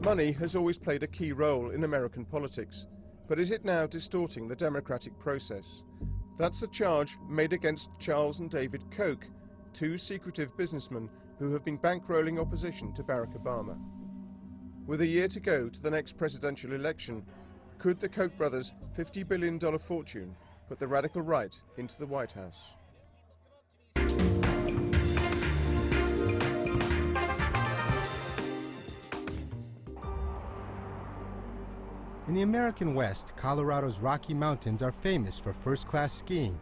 Money has always played a key role in American politics, but is it now distorting the democratic process? That's the charge made against Charles and David Koch, two secretive businessmen who have been bankrolling opposition to Barack Obama. With a year to go to the next presidential election, could the Koch brothers' $50 billion fortune put the radical right into the White House? In the American West, Colorado's Rocky Mountains are famous for first-class skiing.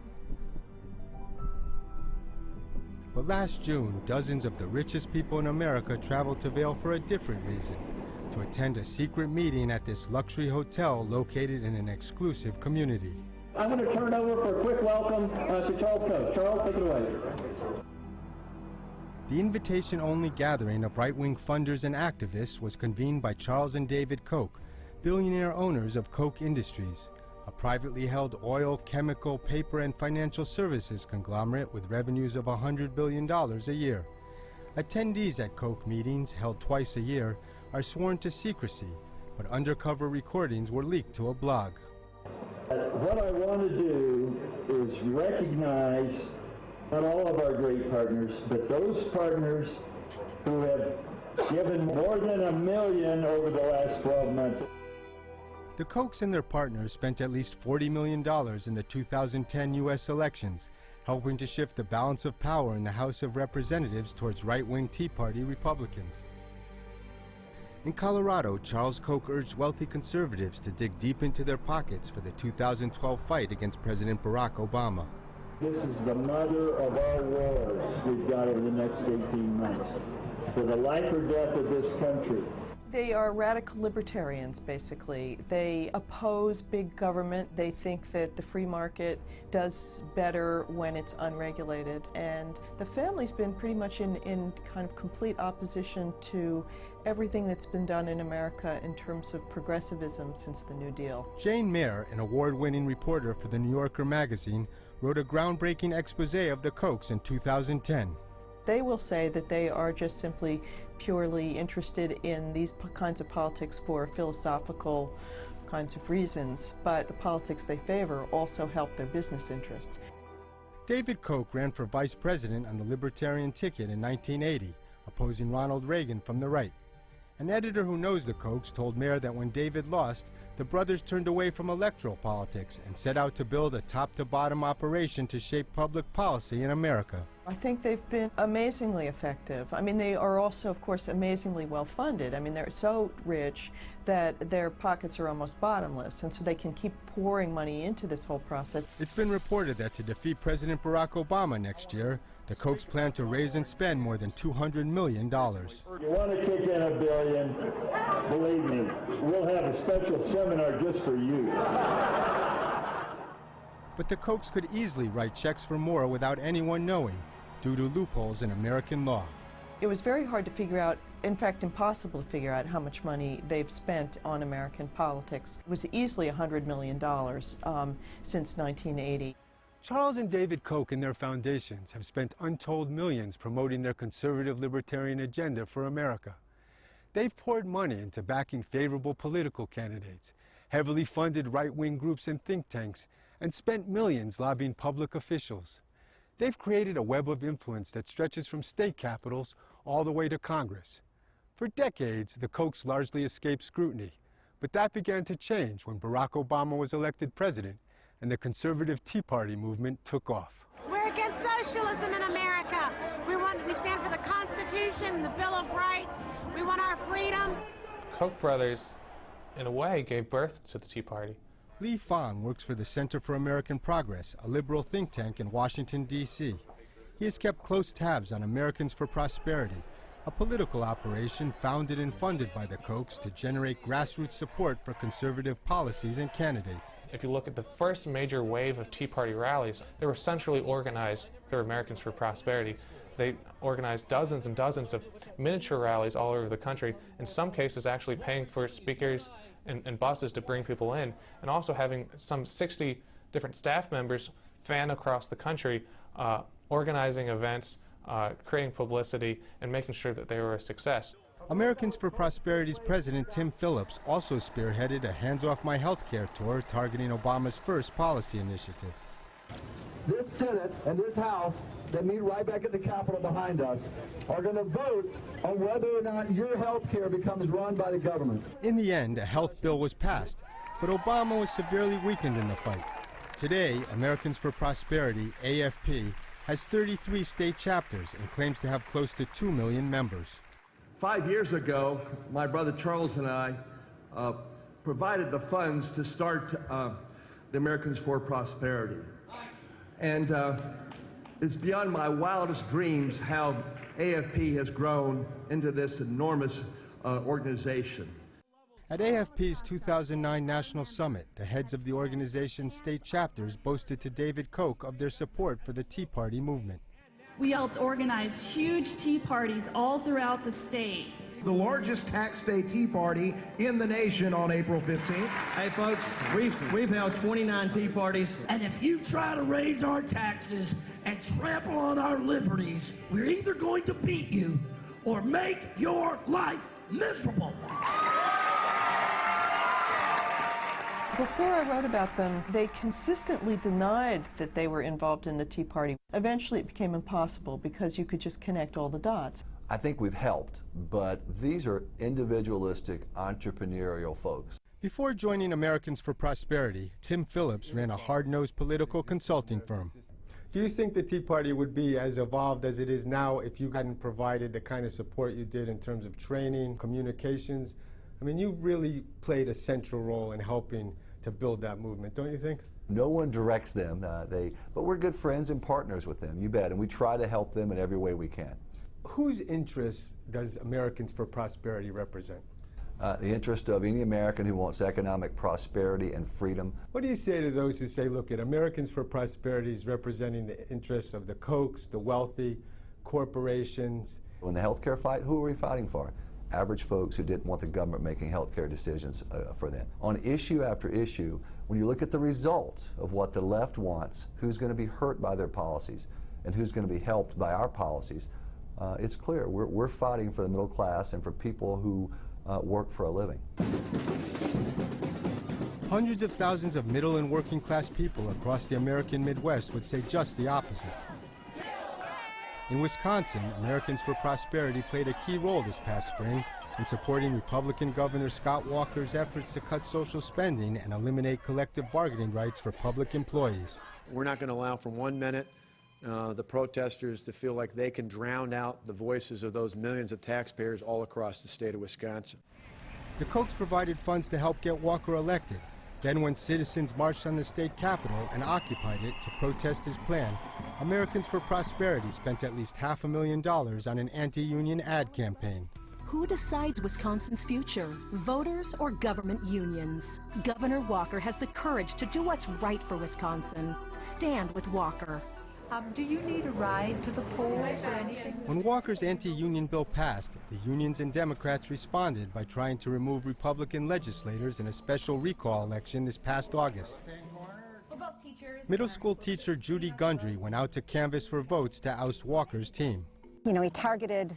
But last June, dozens of the richest people in America traveled to Vail for a different reason, to attend a secret meeting at this luxury hotel located in an exclusive community. I'm going to turn it over for a quick welcome to Charles Koch. Charles, take it away. The invitation-only gathering of right-wing funders and activists was convened by Charles and David Koch, billionaire owners of Koch Industries, a privately held oil, chemical, paper, and financial services conglomerate with revenues of $100 billion a year. Attendees at Koch meetings, held twice a year, are sworn to secrecy, but undercover recordings were leaked to a blog. What I want to do is recognize not all of our great partners, but those partners who have given more than $1 million over the last 12 months. The Kochs and their partners spent at least $40 million in the 2010 U.S. elections, helping to shift the balance of power in the House of Representatives towards right-wing Tea Party Republicans. In Colorado, Charles Koch urged wealthy conservatives to dig deep into their pockets for the 2012 fight against President Barack Obama. This is the mother of our wars we've got over the next 18 months, for the life or death of this country. They are radical libertarians, basically. They oppose big government. They think that the free market does better when it's unregulated. And the family's been pretty much in kind of complete opposition to everything that's been done in America in terms of progressivism since the New Deal. Jane Mayer, an award-winning reporter for The New Yorker magazine, wrote a groundbreaking expose of the Kochs in 2010. They will say that they are just simply purely interested in these kinds of politics for philosophical kinds of reasons, but the politics they favor also help their business interests. David Koch ran for vice president on the Libertarian ticket in 1980, opposing Ronald Reagan from the right. An editor who knows the Kochs told Mayer that when David lost, the brothers turned away from electoral politics and set out to build a top-to-bottom operation to shape public policy in America. I think they've been amazingly effective. I mean, they are also, of course, amazingly well-funded. I mean, they're so rich that their pockets are almost bottomless, and so they can keep pouring money into this whole process. It's been reported that to defeat President Barack Obama next year, the Kochs plan to raise and spend more than $200 million. You want to kick in $1 billion, believe me, we'll have a special seminar just for you. But the Kochs could easily write checks for more without anyone knowing, due to loopholes in American law. It was very hard to figure out, in fact impossible to figure out how much money they've spent on American politics. It was easily $100 million since 1980. Charles and David Koch and their foundations have spent untold millions promoting their conservative libertarian agenda for America. They've poured money into backing favorable political candidates, heavily funded right-wing groups and think tanks, and spent millions lobbying public officials. They've created a web of influence that stretches from state capitals all the way to Congress. For decades, the Kochs largely escaped scrutiny, but that began to change when Barack Obama was elected president and the conservative Tea Party movement took off. We're against socialism in America. We stand for the Constitution, the Bill of Rights. We want our freedom. The Koch brothers, in a way, gave birth to the Tea Party. Lee Fong works for the Center for American Progress, a liberal think tank in Washington, D.C. He has kept close tabs on Americans for Prosperity, a political operation founded and funded by the Kochs to generate grassroots support for conservative policies and candidates. If you look at the first major wave of Tea Party rallies, they were centrally organized through Americans for Prosperity. They organized dozens and dozens of miniature rallies all over the country, in some cases actually paying for speakers and buses to bring people in, and also having some 60 different staff members fan across the country, organizing events, creating publicity, and making sure that they were a success. Americans for Prosperity's president, Tim Phillips, also spearheaded a Hands Off My Healthcare tour targeting Obama's first policy initiative. This Senate and this House that meet right back at the Capitol behind us are going to vote on whether or not your health care becomes run by the government. In the end, a health bill was passed, but Obama was severely weakened in the fight. Today, Americans for Prosperity, AFP, has 33 state chapters and claims to have close to 2 million members. 5 years ago, my brother Charles and I provided the funds to start the Americans for Prosperity. And it's beyond my wildest dreams how AFP has grown into this enormous organization. At AFP's 2009 National Summit, the heads of the organization's state chapters boasted to David Koch of their support for the Tea Party movement. We helped organize huge tea parties all throughout the state. The largest tax day tea party in the nation on April 15th. Hey folks, we've held 29 tea parties. And if you try to raise our taxes and trample on our liberties, we're either going to beat you or make your life miserable. Before I wrote about them, they consistently denied that they were involved in the Tea Party. Eventually it became impossible because you could just connect all the dots. I think we've helped, but these are individualistic, entrepreneurial folks. Before joining Americans for Prosperity, Tim Phillips ran a hard-nosed political consulting firm. Do you think the Tea Party would be as evolved as it is now if you hadn't provided the kind of support you did in terms of training, communications? I mean, you really played a central role in helping to build that movement, don't you think? No one directs them, but we're good friends and partners with them, you bet, and we try to help them in every way we can. Whose interests does Americans for Prosperity represent? The interest of any American who wants economic prosperity and freedom. What do you say to those who say, look, Americans for Prosperity is representing the interests of the Kochs, the wealthy, corporations? In the healthcare fight, who are we fighting for? Average folks who didn't want the government making healthcare decisions for them. On issue after issue, when you look at the results of what the left wants, who's going to be hurt by their policies and who's going to be helped by our policies, it's clear we're fighting for the middle class and for people who work for a living. Hundreds of thousands of middle and working class people across the American Midwest would say just the opposite. In Wisconsin, Americans for Prosperity played a key role this past spring in supporting Republican Governor Scott Walker's efforts to cut social spending and eliminate collective bargaining rights for public employees. We're not going to allow for 1 minute the protesters to feel like they can drown out the voices of those millions of taxpayers all across the state of Wisconsin. The Kochs provided funds to help get Walker elected. Then when citizens marched on the state capitol and occupied it to protest his plan, Americans for Prosperity spent at least $500,000 on an anti-union ad campaign. Who decides Wisconsin's future? Voters or government unions? Governor Walker has the courage to do what's right for Wisconsin. Stand with Walker. Do you need a ride to the polls or anything? When Walker's anti-union bill passed, the unions and Democrats responded by trying to remove Republican legislators in a special recall election this past August. Middle school teacher Judy Gundry went out to canvass for votes to oust Walker's team. You know, he targeted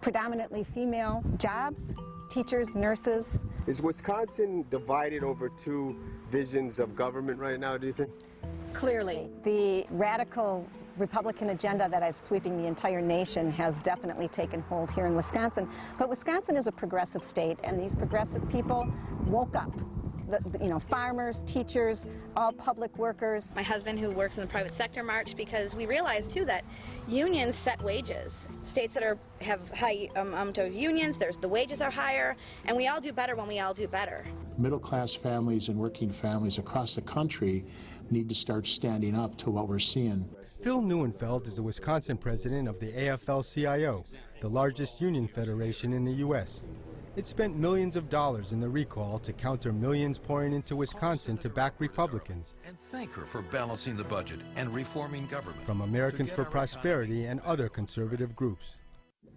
predominantly female jobs, teachers, nurses. Is Wisconsin divided over two visions of government right now, do you think? Clearly, the radical Republican agenda that is sweeping the entire nation has definitely taken hold here in Wisconsin. But Wisconsin is a progressive state, and these progressive people woke up. You know, farmers, teachers, all public workers. My husband, who works in the private sector, marched because we realized, too, that unions set wages. States that have high amount of unions, the wages are higher, and we all do better when we all do better. Middle-class families and working families across the country need to start standing up to what we're seeing. Phil Neuenfeld is the Wisconsin president of the AFL-CIO, the largest union federation in the U.S. It spent millions of dollars in the recall to counter millions pouring into Wisconsin to back Republicans. And thank her for balancing the budget and reforming government. From Americans for Prosperity and other conservative groups.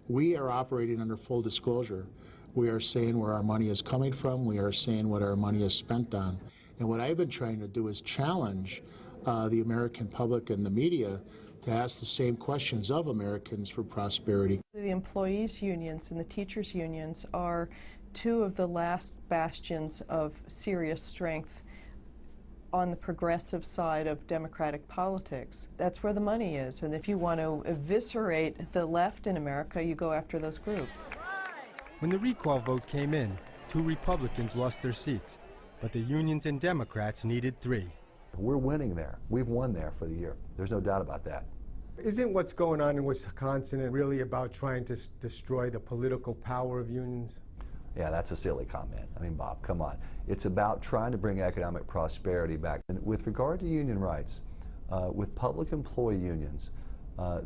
We are operating under full disclosure. We are saying where our money is coming from. We are saying what our money is spent on. And what I've been trying to do is challenge the American public and the media to ask the same questions of Americans for Prosperity. The employees' unions and the teachers' unions are two of the last bastions of serious strength on the progressive side of democratic politics. That's where the money is, and if you want to eviscerate the left in America, you go after those groups. When the recall vote came in, 2 Republicans lost their seats, but the unions and Democrats needed 3. We're winning there. We've won there for the year. There's no doubt about that. Isn't what's going on in Wisconsin really about trying to destroy the political power of unions? Yeah, that's a silly comment. I mean, Bob, come on. It's about trying to bring economic prosperity back. And with regard to union rights, with public employee unions,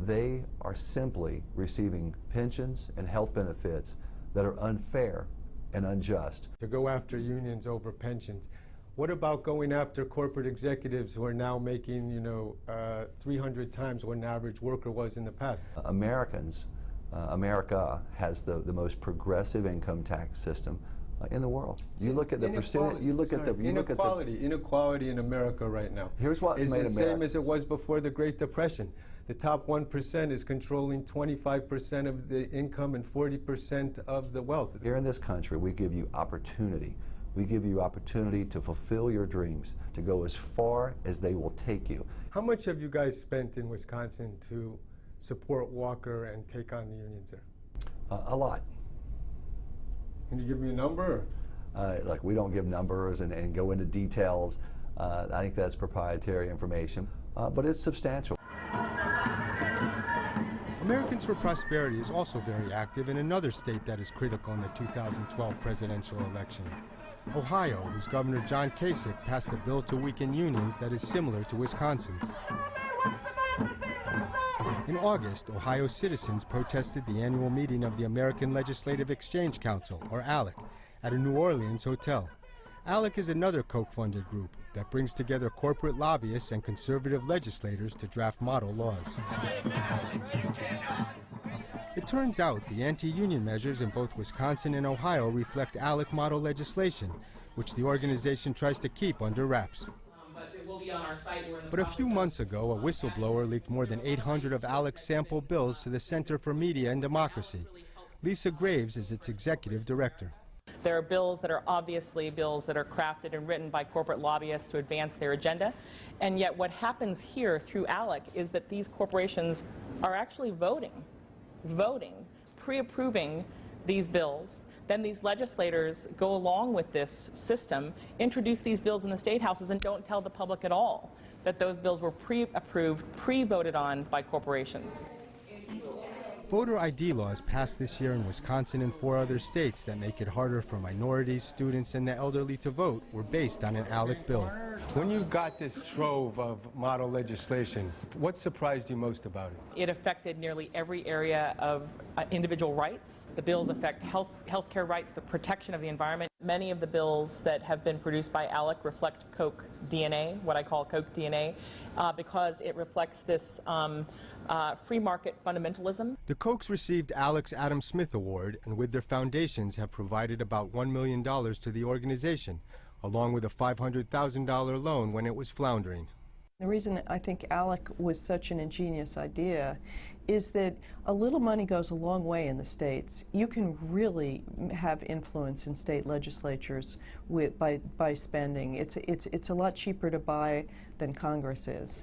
they are simply receiving pensions and health benefits that are unfair and unjust. To go after unions over pensions. What about going after corporate executives who are now making, 300 times what an average worker was in the past? America has the most progressive income tax system in the world. You look at the percentage. Inequality in America right now. Here's what's made America. It's the same as it was before the Great Depression. The top 1% is controlling 25% of the income and 40% of the wealth. Here in this country, we give you opportunity. We give you opportunity to fulfill your dreams, to go as far as they will take you. How much have you guys spent in Wisconsin to support Walker and take on the unions there? A lot. Can you give me a number? Look, we don't give numbers and go into details. I think that's proprietary information, but it's substantial. Americans for Prosperity is also very active in another state that is critical in the 2012 presidential election. Ohio, whose Governor John Kasich passed a bill to weaken unions that is similar to Wisconsin's. In August, Ohio citizens protested the annual meeting of the American Legislative Exchange Council, or ALEC, at a New Orleans hotel. ALEC is another Koch-funded group that brings together corporate lobbyists and conservative legislators to draft model laws. It turns out the anti-union measures in both Wisconsin and Ohio reflect ALEC model legislation, which the organization tries to keep under wraps. But a few months ago, a whistleblower leaked more than 800 of ALEC's sample bills to the Center for Media and Democracy. Lisa Graves is its executive director. There are bills that are obviously bills that are crafted and written by corporate lobbyists to advance their agenda. And yet what happens here through ALEC is that these corporations are actually voting, pre-approving these bills. Then these legislators go along with this system, introduce these bills in the state houses, and don't tell the public at all that those bills were pre-approved, pre-voted on by corporations. Voter ID laws passed this year in Wisconsin and 4 other states that make it harder for minorities, students, and the elderly to vote were based on an ALEC bill. When you got this trove of model legislation, what surprised you most about it? It affected nearly every area of individual rights. The bills affect healthcare rights, the protection of the environment. Many of the bills that have been produced by ALEC reflect Koch DNA, what I call Koch DNA, because it reflects this free market fundamentalism. The Kochs received ALEC's Adam Smith Award, and with their foundations have provided about $1 million to the organization, along with a $500,000 loan when it was floundering. The reason I think ALEC was such an ingenious idea is that a little money goes a long way in the states. You can really have influence in state legislatures by spending. It's a lot cheaper to buy than Congress is.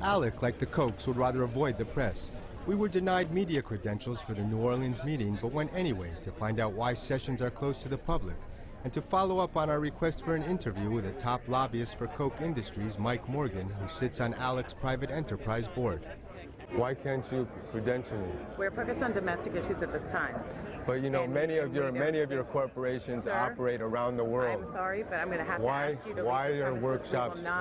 ALEC, like the Kochs, would rather avoid the press. We were denied media credentials for the New Orleans meeting, but went anyway to find out why sessions are closed to the public, and to follow up on our request for an interview with a top lobbyist for Koch Industries, Mike Morgan, who sits on ALEC's private enterprise board. Why can't you credential me? We're focused on domestic issues at this time. But you know, many of your corporations operate around the world. I'm sorry, but I'm going to have to ask you to why leave the are premises.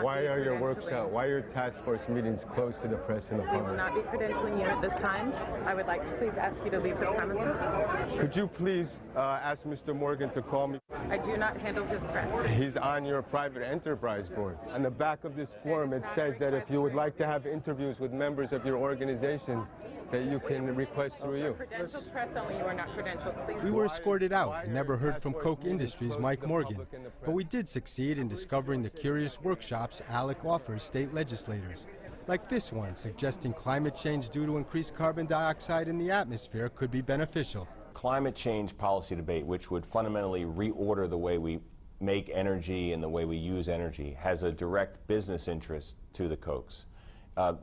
why are your task force meetings closed to the press and the We will public? not be credentialing you at this time. I would like to please ask you to leave the premises. Could you please ask Mr. Morgan to call me? I do not handle his press. He's on your private enterprise board. On the back of this form, it says that if you would like to have interviews with members of your organization, that you can request through you. Credentialed press only. You are not credentialed. Please. We were escorted out and never heard from Koch Industries' Mike Morgan, but we did succeed in discovering the curious workshops ALEC offers state legislators. like this one suggesting climate change due to increased carbon dioxide in the atmosphere could be beneficial. Climate change policy debate, which would fundamentally reorder the way we make energy and the way we use energy, has a direct business interest to the Kochs.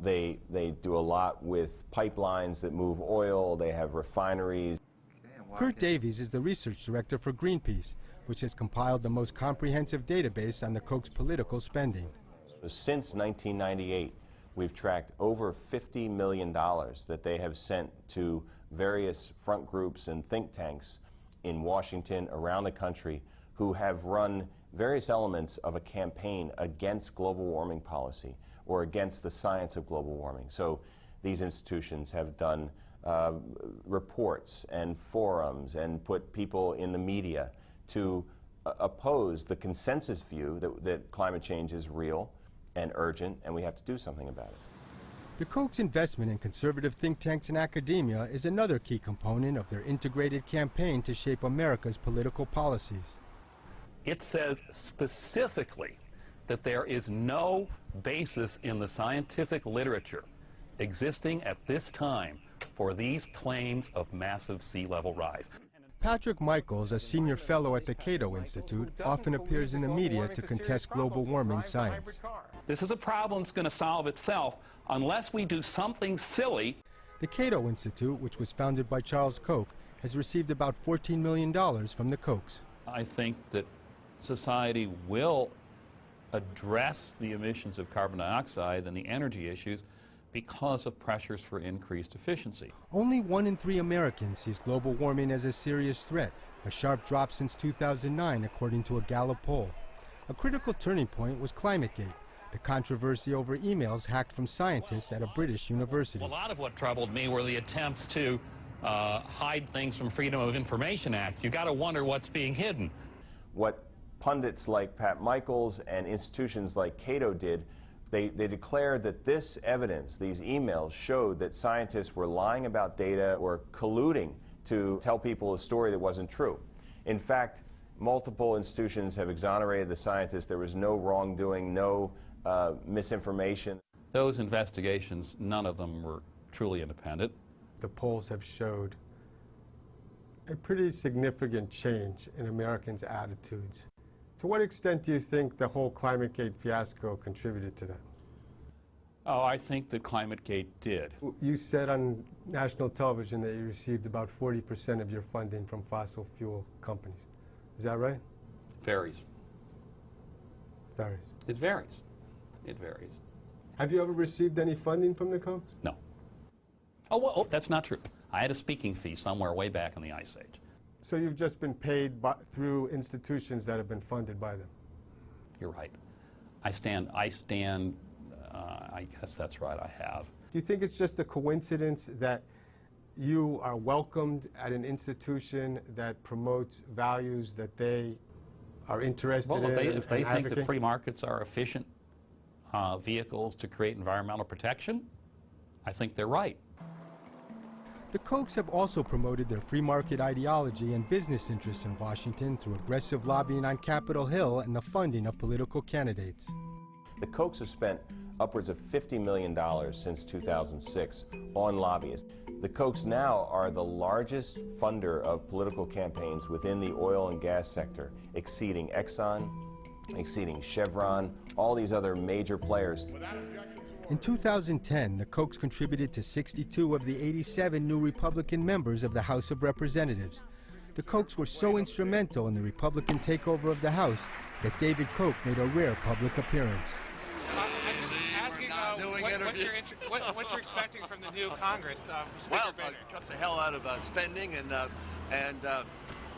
They do a lot with pipelines that move oil. They have refineries. Kurt Davies is the research director for Greenpeace, which has compiled the most comprehensive database on the Koch's political spending. Since 1998, we've tracked over $50 million that they have sent to various front groups and think tanks in Washington, around the country, who have run various elements of a campaign against global warming policy or against the science of global warming. So these institutions have done reports and forums and put people in the media to oppose the consensus view that climate change is real and urgent, and we have to do something about it. The Koch's investment in conservative think tanks and academia is another key component of their integrated campaign to shape America's political policies. It says specifically that there is no basis in the scientific literature existing at this time for these claims of massive sea level rise. Patrick Michaels, a senior fellow at the Cato Institute, often appears in the media to contest global warming science. This is a problem that's going to solve itself unless we do something silly. The Cato Institute, which was founded by Charles Koch, has received about $14 million from the Kochs. I think that society will address the emissions of carbon dioxide and the energy issues because of pressures for increased efficiency. Only 1 in 3 Americans sees global warming as a serious threat, a sharp drop since 2009 according to a Gallup poll. A critical turning point was ClimateGate, the controversy over emails hacked from scientists at a British university. A lot of what troubled me were the attempts to hide things from Freedom of Information Acts. You got to wonder what's being hidden. What pundits like Pat Michaels and institutions like Cato did, they declared that this evidence, these emails, showed that scientists were lying about data or colluding to tell people a story that wasn't true. In fact, multiple institutions have exonerated the scientists. There was no wrongdoing, no misinformation. Those investigations, none of them were truly independent. The polls have showed a pretty significant change in Americans' attitudes. To what extent do you think the whole ClimateGate fiasco contributed to that? Oh, I think that ClimateGate did. You said on national television that you received about 40% of your funding from fossil fuel companies. Is that right? Varies. Varies. It varies. It varies. Have you ever received any funding from the Kochs? No. Oh, well, that's not true. I had a speaking fee somewhere way back in the Ice Age. So you've just been paid through institutions that have been funded by them? You're right. I guess that's right, I have. Do you think it's just a coincidence that you are welcomed at an institution that promotes values that they are interested in? Well, if they think advocate? that free markets are efficient vehicles to create environmental protection, I think they're right. The Kochs have also promoted their free market ideology and business interests in Washington through aggressive lobbying on Capitol Hill and the funding of political candidates. The Kochs have spent upwards of $50 million since 2006 on lobbyists. The Kochs now are the largest funder of political campaigns within the oil and gas sector, exceeding Exxon, exceeding Chevron, all these other major players. In 2010, the Kochs contributed to 62 of the 87 new Republican members of the House of Representatives. The Kochs were so instrumental in the Republican takeover of the House that David Koch made a rare public appearance. I'm just asking what you're expecting from the new Congress. Well, cut the hell out of spending and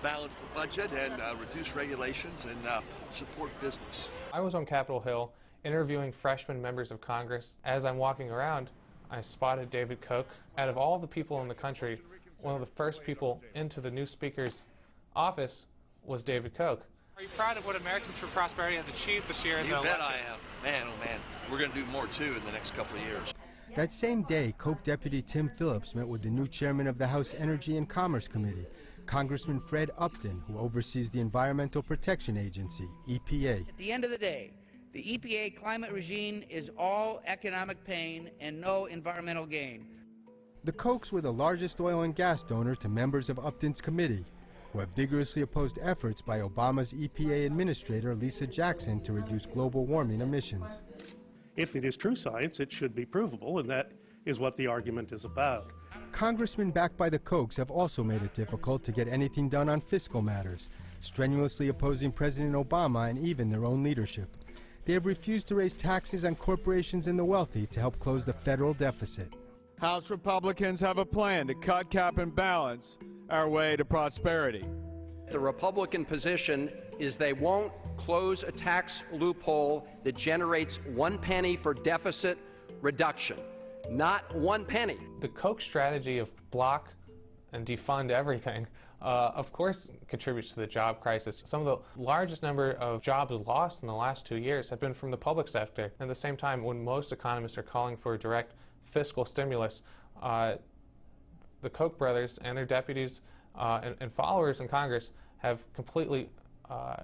balance the budget and reduce regulations and support business. I was on Capitol Hill interviewing freshman members of Congress. As I'm walking around, I spotted David Koch. Out of all the people in the country, one of the first people into the new speaker's office was David Koch. Are you proud of what Americans for Prosperity has achieved this year in the election? You bet I am. Man, oh man. We're going to do more, too, in the next couple of years. That same day, Koch Deputy Tim Phillips met with the new chairman of the House Energy and Commerce Committee, Congressman Fred Upton, who oversees the Environmental Protection Agency, EPA. At the end of the day, The EPA climate regime is all economic pain and no environmental gain. The Kochs were the largest oil and gas donor to members of Upton's committee, who have vigorously opposed efforts by Obama's EPA Administrator Lisa Jackson to reduce global warming emissions. If it is true science, it should be provable, and that is what the argument is about. Congressmen backed by the Kochs have also made it difficult to get anything done on fiscal matters, strenuously opposing President Obama and even their own leadership. They have refused to raise taxes on corporations and the wealthy to help close the federal deficit. House Republicans have a plan to cut, cap, and balance our way to prosperity. The Republican position is they won't close a tax loophole that generates 1 penny for deficit reduction. Not 1 penny. The Koch strategy of block and defund everything, of course, contributes to the job crisis. Some of the largest number of jobs lost in the last 2 years have been from the public sector. At the same time, when most economists are calling for direct fiscal stimulus, the Koch brothers and their deputies and followers in Congress have completely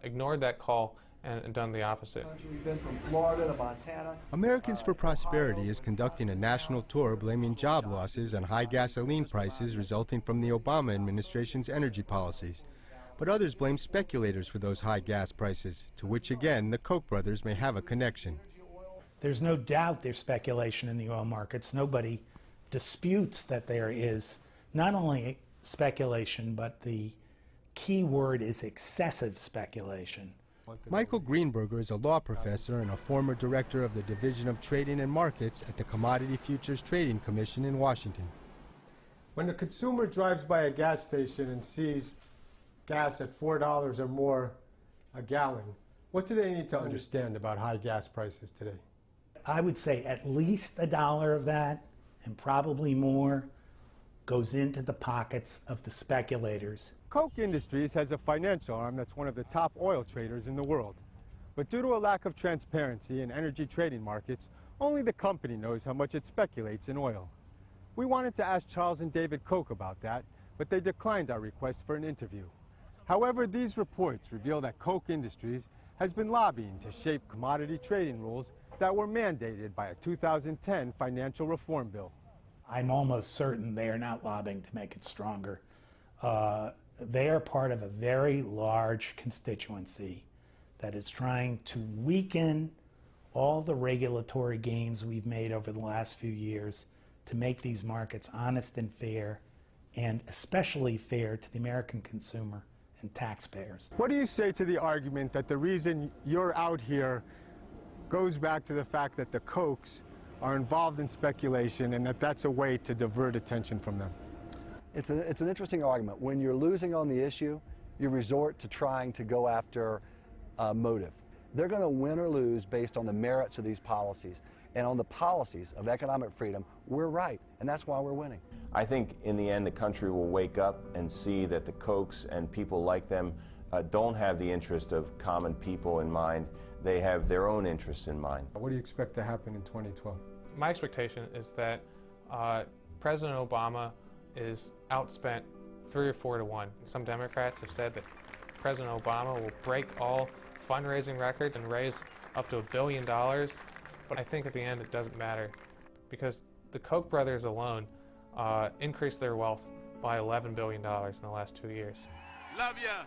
ignored that call and done the opposite. We've been from Florida to Montana. Americans for Prosperity is conducting a national tour blaming job losses and high gasoline prices resulting from the Obama administration's energy policies. But others blame speculators for those high gas prices, to which again the Koch brothers may have a connection. There's no doubt there's speculation in the oil markets. Nobody disputes that there is not only speculation, but the key word is excessive speculation. Michael Greenberger is a law professor and a former director of the Division of Trading and Markets at the Commodity Futures Trading Commission in Washington. When a consumer drives by a gas station and sees gas at $4 or more a gallon, what do they need to understand about high gas prices today? I would say at least $1 of that, and probably more, goes into the pockets of the speculators. Koch Industries has a financial arm that's one of the top oil traders in the world. But due to a lack of transparency in energy trading markets, only the company knows how much it speculates in oil. We wanted to ask Charles and David Koch about that, but they declined our request for an interview. However, these reports reveal that Koch Industries has been lobbying to shape commodity trading rules that were mandated by a 2010 financial reform bill. I'm almost certain they are not lobbying to make it stronger. They are part of a very large constituency that is trying to weaken all the regulatory gains we've made over the last few years to make these markets honest and fair, and especially fair to the American consumer and taxpayers. What do you say to the argument that the reason you're out here goes back to the fact that the Kochs are involved in speculation and that that's a way to divert attention from them? It's an interesting argument. When you're losing on the issue, you resort to trying to go after motive. They're going to win or lose based on the merits of these policies. And on the policies of economic freedom, we're right, and that's why we're winning. I think in the end the country will wake up and see that the Kochs and people like them don't have the interest of common people in mind. They have their own interests in mind. What do you expect to happen in 2012? My expectation is that President Obama is outspent 3 or 4 to 1. Some Democrats have said that President Obama will break all fundraising records and raise up to $1 billion. But I think at the end it doesn't matter, because the Koch brothers alone increased their wealth by $11 billion in the last 2 years. Love ya!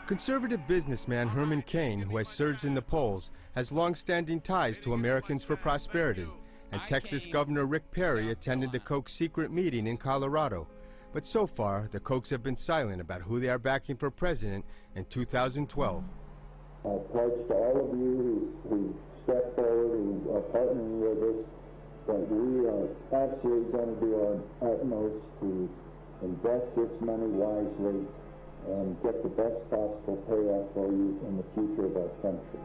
Conservative businessman Herman Cain, who has surged in the polls, has long-standing ties to Americans for Prosperity, and Texas Governor Rick Perry attended the Koch secret meeting in Colorado. But so far, the Kochs have been silent about who they are backing for president in 2012. I pledge to all of you who step forward and are partnering with us that we are absolutely going to do our utmost to invest this money wisely and get the best possible payoff for you in the future of our country.